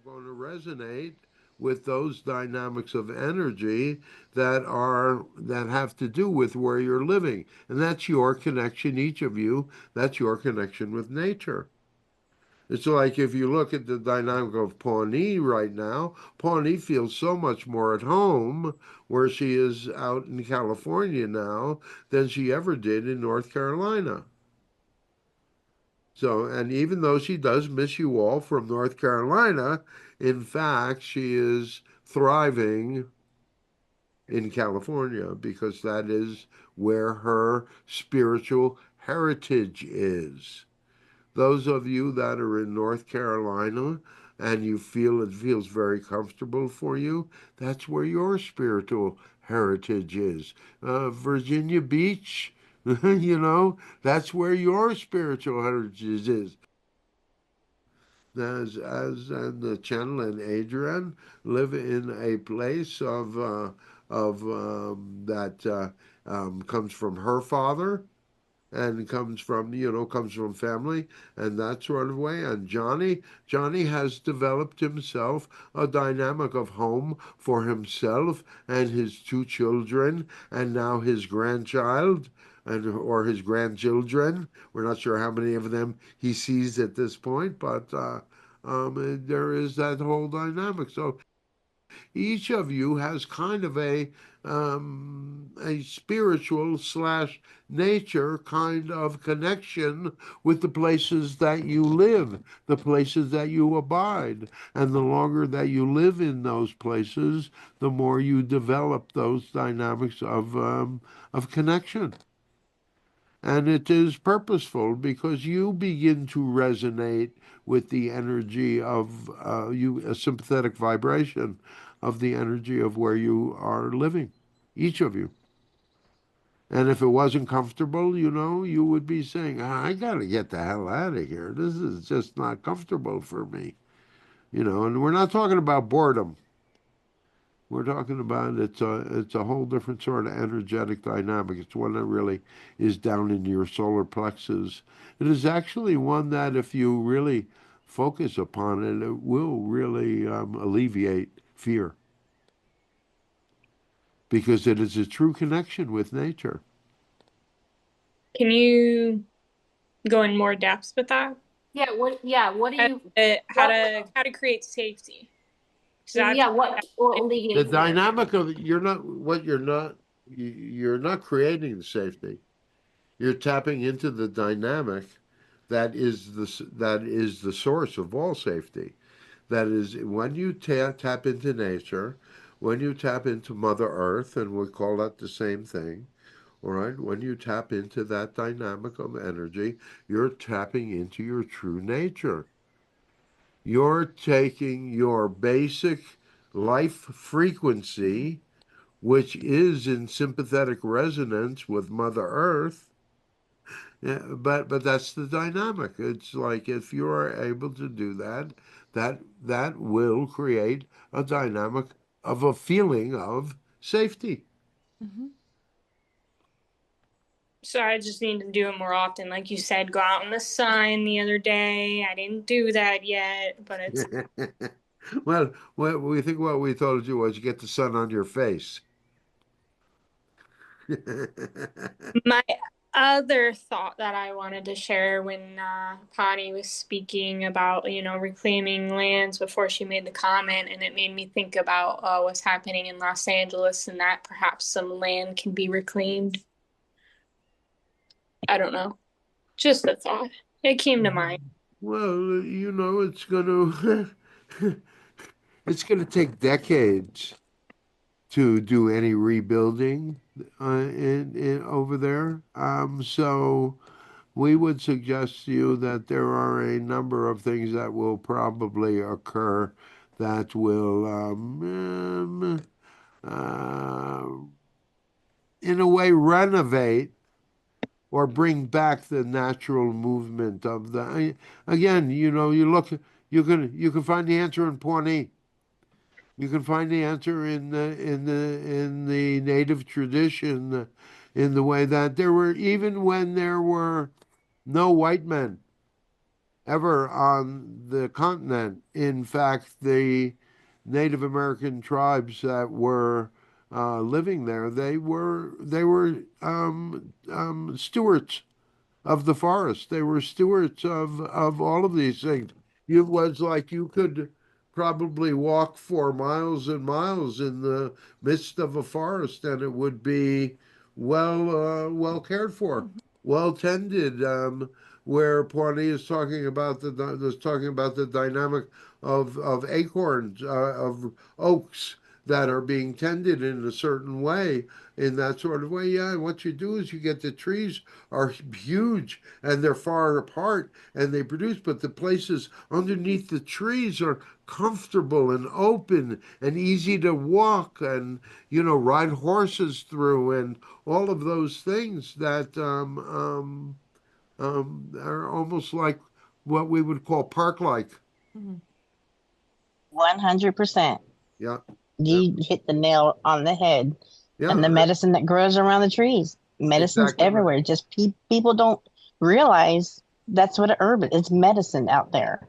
going to resonate with those dynamics of energy that have to do with where you're living. And that's your connection, each of you, that's your connection with nature. It's like if you look at the dynamic of Pawnee right now, Pawnee feels so much more at home where she is out in California now than she ever did in North Carolina. So, and even though she does miss you all from North Carolina, in fact, she is thriving in California because that is where her spiritual heritage is. Those of you that are in North Carolina and you feel it feels very comfortable for you, that's where your spiritual heritage is. Virginia Beach, that's where your spiritual heritage is. As and the Channel and Adrian live in a place of that comes from her father and comes from family and that sort of way. And Johnny has developed himself a dynamic of home for himself and his two children and now his grandchild and or his grandchildren. We're not sure how many of them he sees at this point, but there is that whole dynamic. So each of you has kind of a spiritual slash nature kind of connection with the places that you live, the places that you abide. And the longer that you live in those places, the more you develop those dynamics of connection. And it is purposeful because you begin to resonate with the energy of a sympathetic vibration of the energy of where you are living, each of you. And if it wasn't comfortable, you would be saying, I got to get the hell out of here. This is just not comfortable for me. And we're not talking about boredom. We're talking about it's a whole different sort of energetic dynamic. It's one that really is down in your solar plexus. It is actually one that if you really focus upon it, it will really alleviate fear because it is a true connection with nature. Can you go in more depth with that? What do How you, what, how to create safety? 'Cause yeah, that's what will The alleviate fear? dynamic of you're not creating the safety. You're tapping into the dynamic that is the source of all safety. That is, when you tap into nature, when you tap into Mother Earth, and we call that the same thing, all right? When you tap into that dynamic of energy, you're tapping into your true nature. You're taking your basic life frequency, which is in sympathetic resonance with Mother Earth. Yeah, but that's the dynamic. It's like if you are able to do that, that will create a dynamic of a feeling of safety. Hmm. so I just need to do it more often. Like you said, go out in the sun the other day. I didn't do that yet, but it's Well, we think what we told you was you get the sun on your face. my other thought that I wanted to share when Connie was speaking about, reclaiming lands before she made the comment, and it made me think about what's happening in Los Angeles and that perhaps some land can be reclaimed. I don't know. Just a thought. It came to mind. Well, it's gonna take decades to do any rebuilding in over there. So we would suggest to you that there are a number of things that will probably occur that will, in a way, renovate or bring back the natural movement of the. Again, you can find the answer in Pawnee. You can find the answer in the native tradition, in the way that there were even when there were no white men. ever on the continent. In fact, the Native American tribes that were living there, they were stewards of the forest. They were stewards of all of these things. It was like you could probably walk for miles and miles in the midst of a forest, and it would be well cared for, Mhm. well tended. Where Pawnee is talking about the dynamic of acorns, of oaks that are being tended in a certain way, in that sort of way. Yeah, and what you do is you get the trees are huge and they're far apart and they produce, but the places underneath the trees are comfortable and open and easy to walk and, ride horses through and all of those things that are almost like what we would call park-like. Mhm. 100%. Yeah, yeah, You hit the nail on the head. And yeah, the medicine that grows around the trees, medicine's exactly right. everywhere. Just people don't realize that's what a herb is. It's medicine out there.